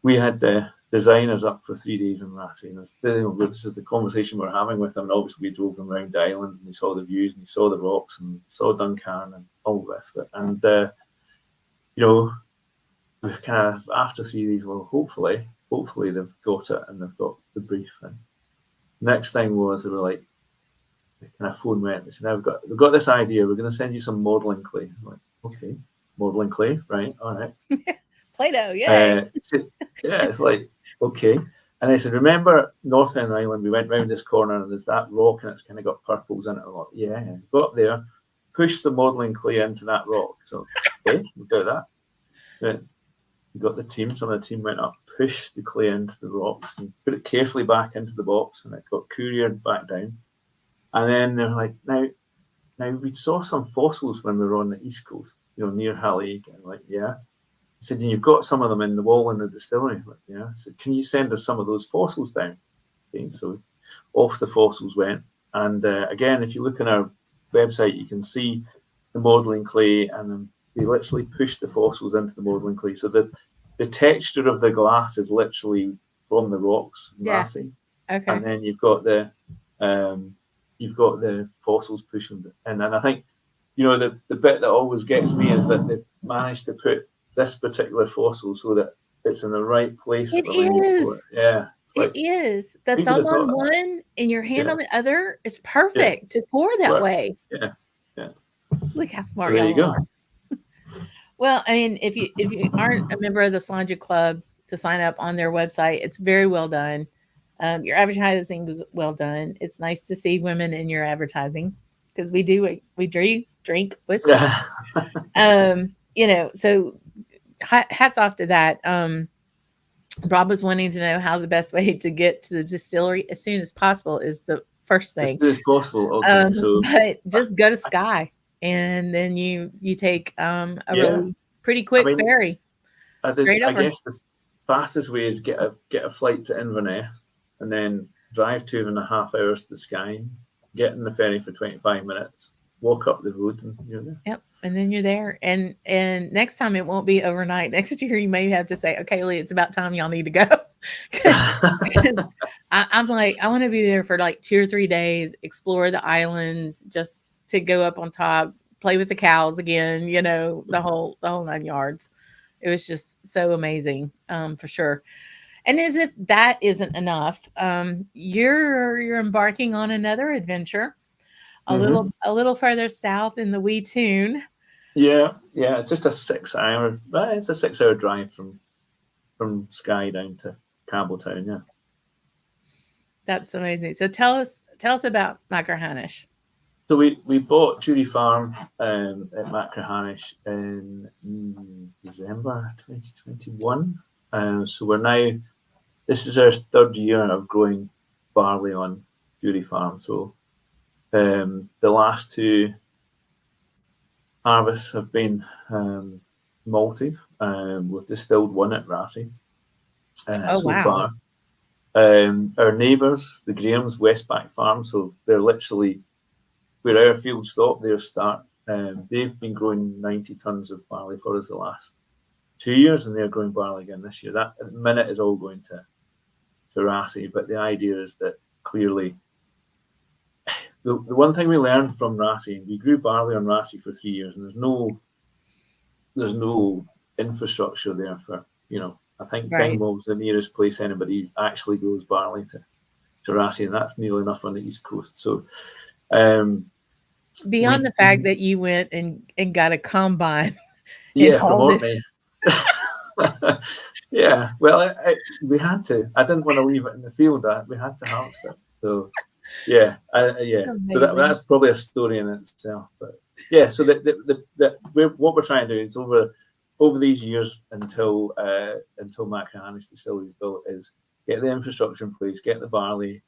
we had the designers up for 3 days in Raasay, and this is the conversation we're having with them. And obviously, we drove them around the island, and we saw the views, and we saw the rocks, and saw Duncan, and all the rest of it. And we're kind of after 3 days. Well, hopefully they've got it and they've got the brief. And next thing was they were like, the kind of phone went. They said, "Now we've got this idea. We're going to send you some modeling clay." I'm like, okay, modeling clay, right? All right. Play-Doh, yay. It's like, okay. And I said, remember North End Island, we went round this corner and there's that rock and it's kind of got purples in it. I'm like, yeah. Go up there, push the modelling clay into that rock. So, okay, we do that. Then we got the team, some of the team went up, pushed the clay into the rocks and put it carefully back into the box, and it got couriered back down. And then they're like, now we saw some fossils when we were on the East Coast, near Halle. Like, yeah. I said, you've got some of them in the wall in the distillery. Like, yeah. I said, can you send us some of those fossils down? Okay, so off the fossils went. And again, if you look on our website, you can see the modelling clay, and then they literally push the fossils into the modelling clay. So the texture of the glass is literally from the rocks. Yeah. Okay. And then you've got the fossils pushing in. And I think, the bit that always gets me is that they've managed to put this particular fossil so that it's in the right place. It is. Yeah. It is. The thumb on one and your hand on the other is perfect to pour that way. Yeah. Look how smart there you go. are. Well, I mean, if you aren't a member of the Solange Club, to sign up on their website, it's very well done. Your advertising was well done. It's nice to see women in your advertising, because we drink whiskey. So hats off to that. Rob was wanting to know how the best way to get to the distillery as soon as possible is the first thing. As soon as possible. Okay, but just go to Skye, and then you take a really pretty quick ferry. I guess the fastest way is get a flight to Inverness, and then drive 2.5 hours to Skye, get in the ferry for 25 minutes, walk up the road, and you're there. Yep, and then you're there. And next time it won't be overnight. Next year you may have to say, okay, Lee, it's about time y'all need to go. I'm like, I want to be there for like 2 or 3 days, explore the island, just to go up on top, play with the cows again, the whole 9 yards. It was just so amazing, for sure. And as if that isn't enough, you're embarking on another adventure, a little further south in the Wee Toon. Yeah, it's just a 6-hour drive from Skye down to Campbeltown. Yeah, that's amazing. So tell us about Machrihanish. So we bought Jury Farm at Machrihanish in December 2021. So we're now, this is our 3rd year of growing barley on Jury Farm. So the last 2 harvests have been malted. We've distilled 1 at Raasay so far. Our neighbours, the Grahams, Westback Farm, so they're literally where our field stop, their start. They've been growing 90 tons of barley for us the last 2 years, and they're growing barley again this year. That at the minute is all going to Raasay, but the idea is that clearly the one thing we learned from Raasay, we grew barley on Raasay for 3 years, and there's no infrastructure there for, I think Dingwall's the nearest place anybody actually grows barley to Raasay, and that's nearly enough on the East Coast. So beyond the fact that you went and got a combine. Yeah, from Orkney. Yeah, well, we had to. I didn't want to leave it in the field. We had to harvest it. So, yeah. So that's probably a story in itself. But yeah, so what we're trying to do is over these years until Machrihanish Distillery is built, is get the infrastructure in place, get the barley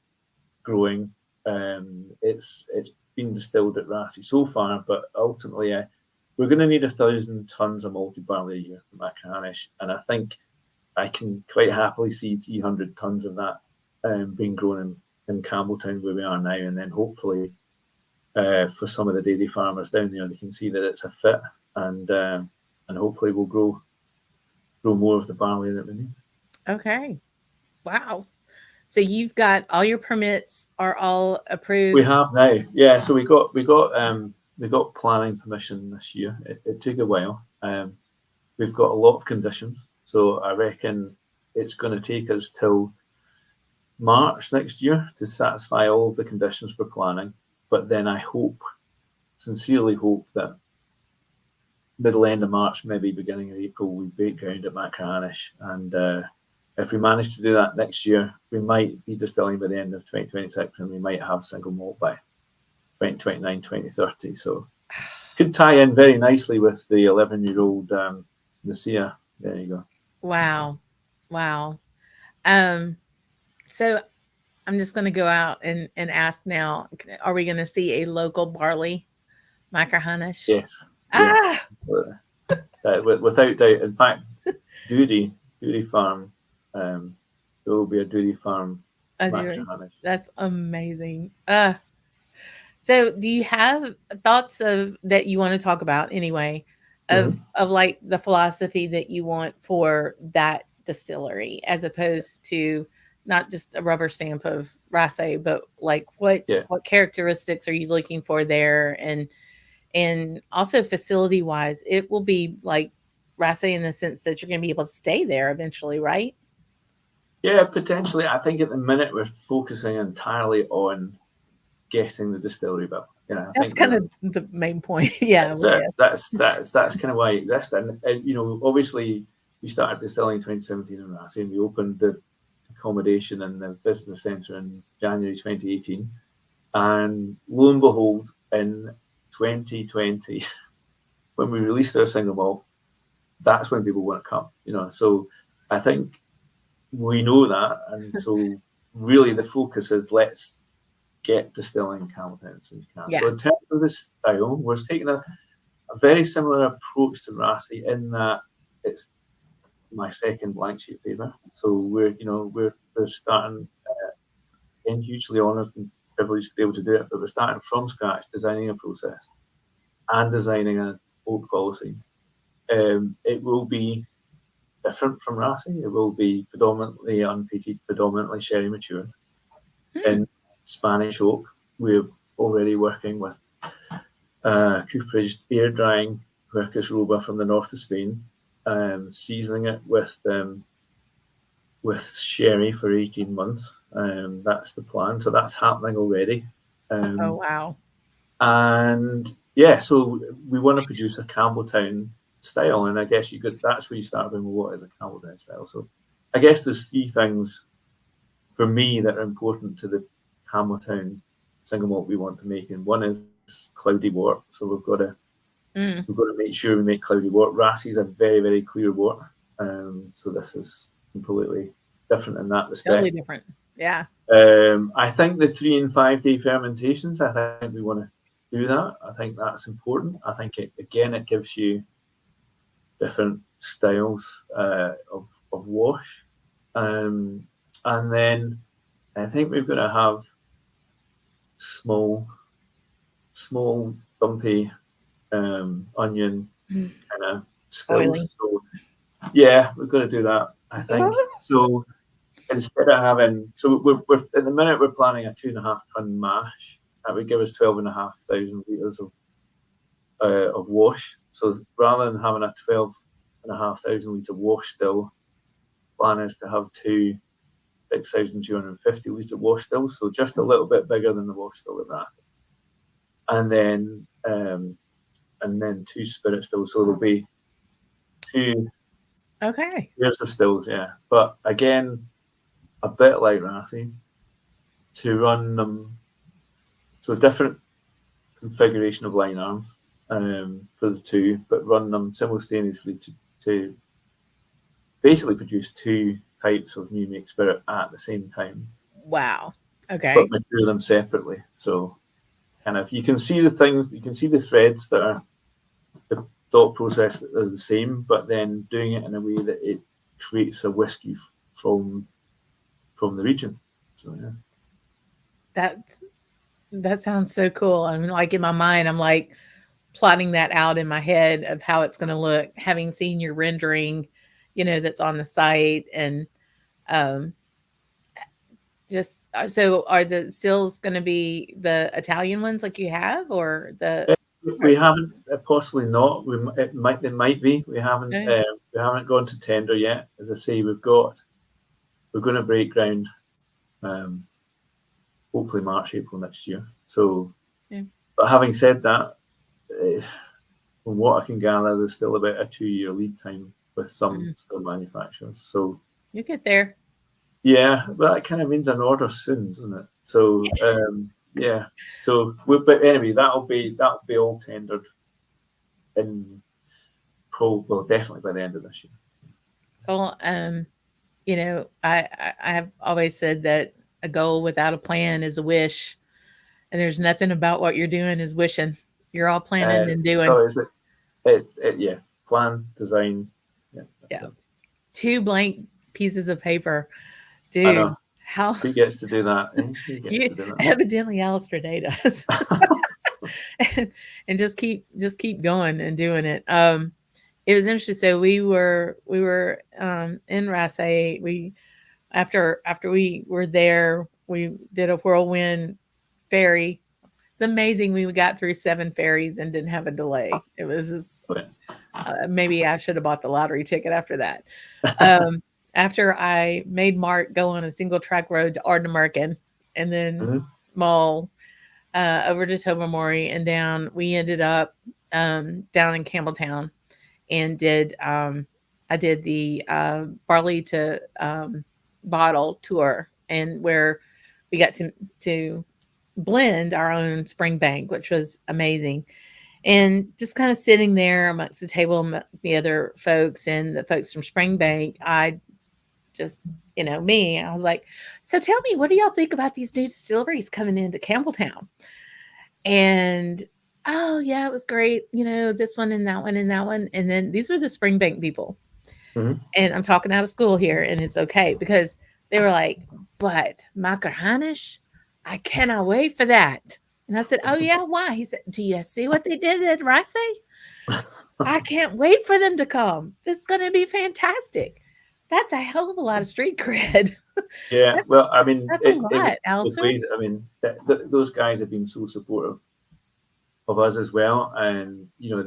growing. It's been distilled at Raasay so far, but ultimately we're going to need 1,000 tons of malted barley a year from Machrihanish, and I think I can quite happily see 300 tons of that being grown in Campbeltown where we are now, and then hopefully for some of the dairy farmers down there, they can see that it's a fit, and hopefully we'll grow more of the barley that we need. Okay, wow. So you've got all your permits are all approved. We have now, yeah. So we got planning permission this year. It took a while. We've got a lot of conditions, so I reckon it's going to take us till March next year to satisfy all of the conditions for planning. But then I sincerely hope that middle end of March, maybe beginning of April, we break ground at Macrahanish. And if we manage to do that next year, we might be distilling by the end of 2026, and we might have single malt by 2029, 2030. So could tie in very nicely with the 11-year-old Nicaea. There you go. Wow. Wow. So I'm just going to go out and ask now, are we going to see a local barley Macrahanish? Yes. Ah, Without doubt. In fact, Duty Farm, there will be a Duty Farm Macrahanish. That's amazing. So do you have thoughts of that you want to talk about anyway of like the philosophy that you want for that distillery as opposed to not just a rubber stamp of Raasay, but like what characteristics are you looking for there, and also facility wise, it will be like Raasay in the sense that you're going to be able to stay there eventually, right? Yeah, potentially. I think at the minute we're focusing entirely on getting the distillery built. You know, That's kind of the main point. Yeah, that's kind of why it exists. And you know, obviously, we started distilling in 2017 in Raasay, and we opened the accommodation in the business centre in January 2018. And lo and behold, in 2020, when we released our single malt, that's when people want to come. You know, so I think we know that, and so really the focus is let's get distilling Campbeltown as soon as we can. So in terms of the style, we're taking a very similar approach to Raasay in that it's my second blank sheet paper. So we're starting, again, hugely honoured and privileged to be able to do it, but we're starting from scratch, designing a process and designing an oak policy. It will be different from Raasay. It will be predominantly unpeated, predominantly sherry matured. In Spanish oak, we're already working with cooperage air drying Quercus roba from the north of Spain, seasoning it with sherry for 18 months. That's the plan. So that's happening already. Oh, wow. And yeah, so we want to produce a Campbeltown style. And I guess that's where you start with what is a Campbeltown style. So I guess there's three things for me that are important to the Campbeltown single malt we want to make. And one is cloudy wort. So we've got to make sure we make cloudy wort. Raasay is a very, very clear wort. So this is completely different in that respect. Totally different. Yeah. I think the 3 and 5 day fermentations, I think we want to do that. I think that's important. I think it gives you different styles of wash. And then I think we're going to have small dumpy onion kind of stills. So yeah, we're going to do that, I think. So instead of having, we're at the minute we're planning a 2.5 ton mash that would give us 12,500 litres of wash. So rather than having a 12,500 litre wash still, plan is to have 2 6,250 litre wash stills, so just a little bit bigger than the wash still at that. And then 2 spirit stills, so there'll be 2 years of stills, yeah. But again, a bit like Raasay, to run them, so different configuration of line arms for the 2, but run them simultaneously to basically produce 2 types of new make spirit at the same time. Wow. Okay. But mature them separately. So kind of you can see the things, you can see the threads that are the thought process that are the same, but then doing it in a way that it creates a whiskey from the region. So yeah. That sounds so cool. I mean, like in my mind, I'm like plotting that out in my head of how it's going to look, having seen your rendering, that's on the site. And just so are the stills going to be the Italian ones like you have, or we haven't, possibly not. They might be. We haven't gone to tender yet. As I say, we're going to break ground hopefully March, April next year. So, but having said that, from what I can gather, there's still about a 2-year lead time with some still manufacturers. So you get there. Yeah, but that kind of means an order soon, doesn't it? So yeah. So, but anyway, that'll be all tendered in definitely by the end of this year. Well, you know, I have always said that a goal without a plan is a wish, and there's nothing about what you're doing is wishing. You're all planning and doing. Oh, is it? Yeah. Plan, design. Yeah. Yeah. 2 blank pieces of paper. Dude, I know. how Who gets to do that? Who gets to do that? Evidently Alasdair does. and just keep going and doing it. It was interesting. So we were in Raasay. We after we were there, we did a whirlwind ferry. It's amazing we got through 7 ferries and didn't have a delay. It was just maybe I should have bought the lottery ticket after that. After I made Mark go on a single track road to Ardnamurchan and then Mull over to Tobermory and down, we ended up down in Campbeltown and did I did the barley to bottle tour, and where we got to blend our own Springbank, which was amazing. And just kind of sitting there amongst the table and the other folks and the folks from Springbank, I just, you know, me, I was like, so tell me, what do y'all think about these new distilleries coming into Campbeltown? And oh yeah, it was great. You know, this one and that one and that one. And then these were the Springbank people. And I'm talking out of school here, and it's okay because they were like, but Macarhanish, I cannot wait for that. And I said, oh yeah, why? He said, do you see what they did at Raasay? I can't wait for them to come. This is going to be fantastic. That's a hell of a lot of street cred. Yeah, well, I mean, that's a lot, Alasdair. I mean, those guys have been so supportive of us as well, and you know,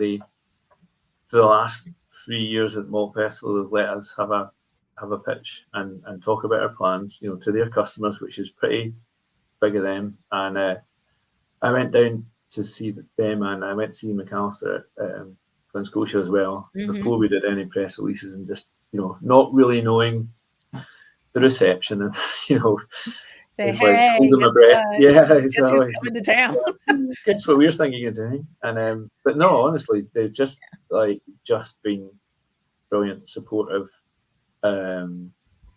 for the last 3 years at Malt Festival, they've let us have a pitch and talk about our plans, you know, to their customers, which is pretty big of them. And I went down to see them, and I went to see McAllister at Glen Scotia as well before we did any press releases, and just, you know, not really knowing the reception, and you know, say, it's hey, like holding my breath. Yeah, guess who's coming to town? Guess what we're thinking of doing. And but no, honestly, they've just been brilliant, supportive, and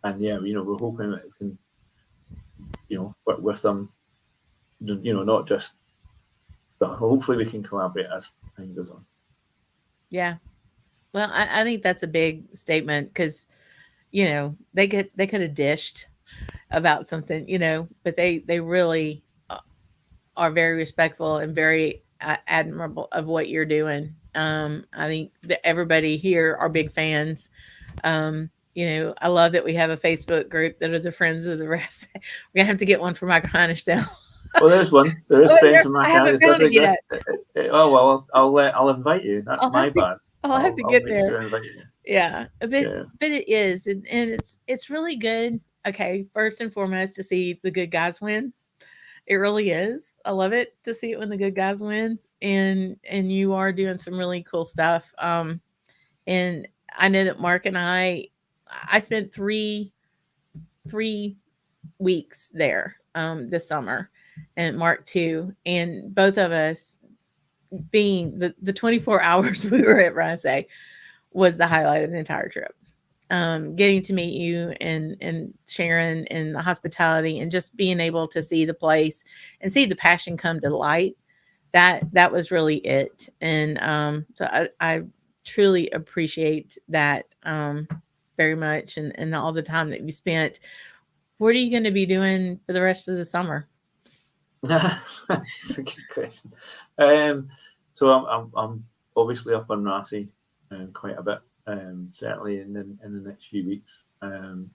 yeah, you know, we're hoping that we can, you know, work with them, you know, not just, but hopefully we can collaborate as time goes on. Yeah. Well, I think that's a big statement because, you know, they could have dished about something, you know, but they really are very respectful and very admirable of what you're doing. I think that everybody here are big fans. You know, I love that we have a Facebook group that are the friends of the rest. We're gonna have to get one for Mike Heinisch now. Well, there's one. There is friends from I haven't Mike found it yet. Oh well, I'll invite you. That's my bad. I'll have to get there. Sure I invite you. Yeah, but it is, and it's really good. Okay, first and foremost, to see the good guys win. It really is. I love it to see it when the good guys win, and you are doing some really cool stuff. And I know that Mark and I spent three weeks there this summer, and Mark too, and both of us being the 24 hours we were at Raasay was the highlight of the entire trip. Getting to meet you and Sharon and the hospitality and just being able to see the place and see the passion come to light, that was really it. And so I truly appreciate that very much, and all the time that you spent. What are you going to be doing for the rest of the summer? That's a good question. So I'm obviously up on Raasay quite a bit. Certainly in the next few weeks. I'm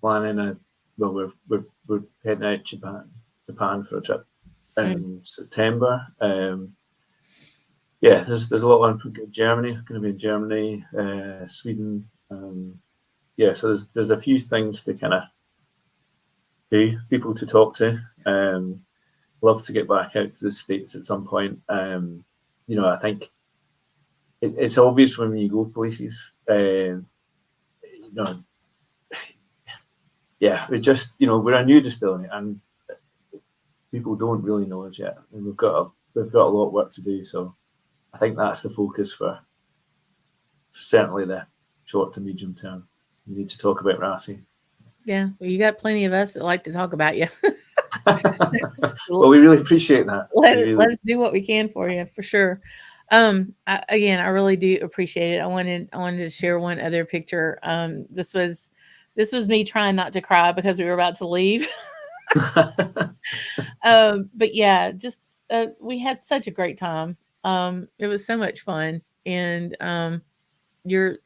planning we're heading out to Japan for a trip in September. Yeah, there's a lot on Germany. I'm going to be in Germany, Sweden. Yeah, so there's a few things to kind of do, people to talk to. Love to get back out to the States at some point. I think it's obvious when you go places. Yeah, we just we're a new distillery and people don't really know us yet, and we've got a lot of work to do. So I think that's the focus for certainly the short to medium term. You need to talk about Raasay. Yeah, well, you got plenty of us that like to talk about you. Well, we really appreciate that. Let us do what we can for you, for sure. I really do appreciate it. I wanted to share one other picture. This was me trying not to cry because we were about to leave. But yeah, just we had such a great time. It was so much fun, and your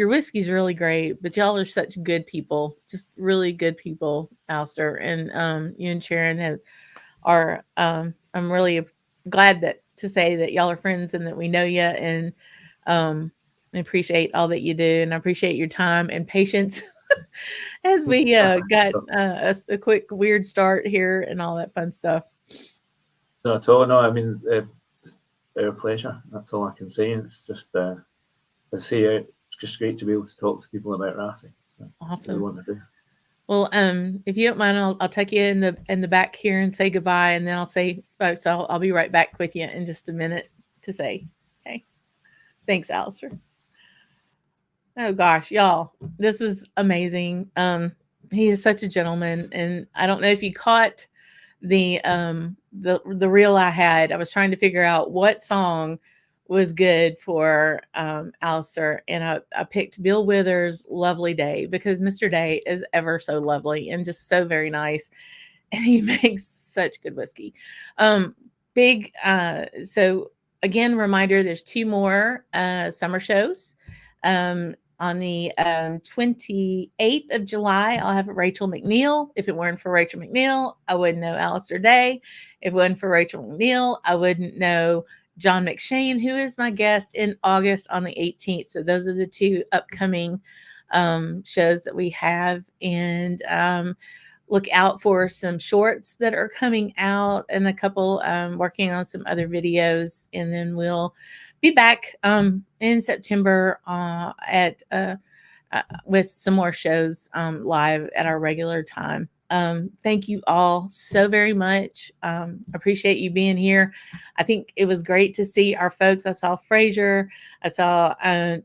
whiskey's really great, but y'all are such good people, just really good people, Alasdair, and you and Sharon are. I'm really glad to say that y'all are friends and that we know you, and I appreciate all that you do, and I appreciate your time and patience as we got a quick weird start here and all that fun stuff. Not at all. No, I mean, our pleasure. That's all I can say. It's just, I say, it's just great to be able to talk to people about Raasay. So awesome. Want to do. Well, if you don't mind, I'll take you in the back here and say goodbye, and then I'll say, folks, I'll be right back with you in just a minute to say, okay. Thanks, Alasdair. Oh gosh, y'all, this is amazing. He is such a gentleman, and I don't know if you caught the reel I had. I was trying to figure out what song was good for Alasdair, and I picked Bill Withers' "Lovely Day" because Mr. Day is ever so lovely and just so very nice, and he makes such good whiskey. So again, reminder: there's 2 more summer shows. On the 28th of July, I'll have Rachel McNeil. If it weren't for Rachel McNeil, I wouldn't know Alasdair Day. If it wasn't for Rachel McNeil, I wouldn't know John McShane, who is my guest in August on the 18th. So those are the 2 upcoming shows that we have. And look out for some shorts that are coming out and a couple working on some other videos. And then we'll be back in September with some more shows live at our regular time. Thank you all so very much. Appreciate you being here. I think it was great to see our folks. I saw Fraser. I saw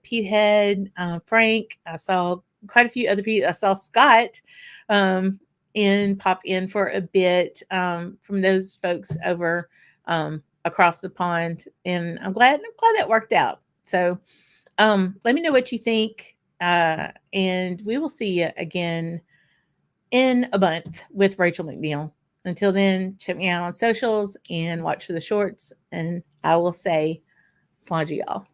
Pete Head, Frank. I saw quite a few other people. I saw Scott pop in for a bit from those folks over across the pond, and I'm glad that worked out. So let me know what you think, and we will see you again in a month with Rachel McNeil. Until then, check me out on socials and watch for the shorts, and I will say, slàinte y'all.